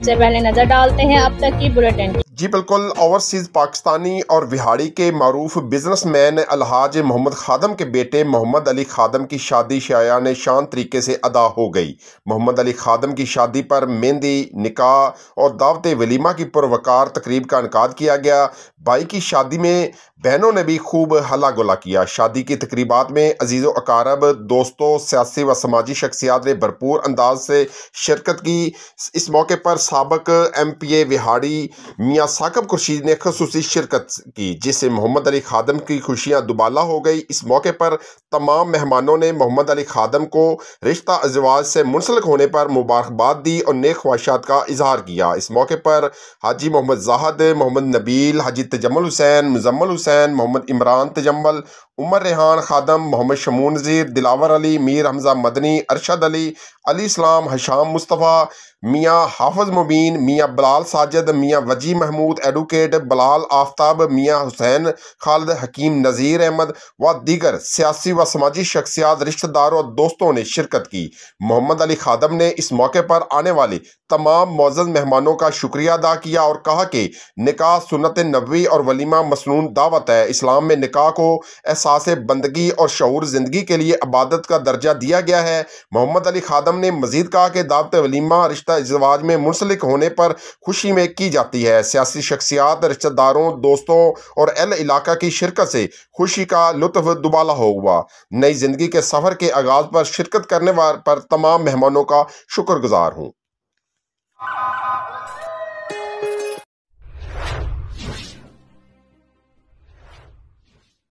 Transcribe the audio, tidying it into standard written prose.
سے پہلے نظر ڈالتے ہیں اب تک کی بلیٹن۔ جی بالکل، اوورسیز پاکستانی اور وہاڑی کے معروف بزنس مین الحاج محمد خادم کے بیٹے محمد علی خادم کی شادی شایانِ شان طریقے سے ادا ہو گئی۔ محمد علی خادم کی شادی پر مہندی، نکاح اور دعوت ولیمہ کی پروقار تقریب کا انعقاد کیا گیا۔ بھائی کی شادی میں بہنوں نے بھی خوب ہلا گلا کیا۔ شادی کی تقریبات میں عزیز و اقارب، دوستوں، سیاسی و سماجی شخصیات نے بھرپور انداز سے شرکت کی۔ اس موقع پر سابق MPA وہاڑی میاں ثاقب خورشید نے خصوصی شرکت کی، جس سے محمد علی خادم کی خوشیاں دوبالا ہو گئی۔ اس موقع پر تمام مہمانوں نے محمد علی خادم کو رشتہ ازدواج سے منسلک ہونے پر مبارکباد دی اور نیک خواہشات کا اظہار کیا۔ اس موقع پر حاجی محمد زاہد، محمد نبیل، حاجی تجمل حسین، مزمل حسین، محمد عمران تجمل، عمر ریحان خادم، محمد شمون نذیر، دلاور علی، میر حمزہ مدنی، ارشد علی، علی اسلام، حشام مصطفیٰ، میاں حافظ مبین، میاں بلال ساجد، میاں وجی محمود، ایڈوکیٹ بلال آفتاب، میاں حسین خالد، حکیم نذیر احمد و دیگر سیاسی و سماجی شخصیات، رشتہ داروں اور دوستوں نے شرکت کی۔ محمد علی خادم نے اس موقع پر آنے والے تمام معزز مہمانوں کا شکریہ ادا کیا اور کہا کہ نکاح سنت نبوی اور ولیمہ مسنون دعوت ہے۔ اسلام میں نکاح کو احساس بندگی اور شعور زندگی کے لیے عبادت کا درجہ دیا گیا ہے۔ محمد علی خادم نے مزید کہا کہ دعوت ولیمہ رشتہ ازدواج میں منسلک ہونے پر خوشی میں کی جاتی ہے۔ سیاسی شخصیات، رشتہ داروں، دوستوں اور اہل علاقہ کی شرکت سے خوشی کا لطف دوبالا ہوا۔ نئی زندگی کے سفر کے آغاز پر شرکت کرنے پر تمام مہمانوں کا شکر گزار ہوں۔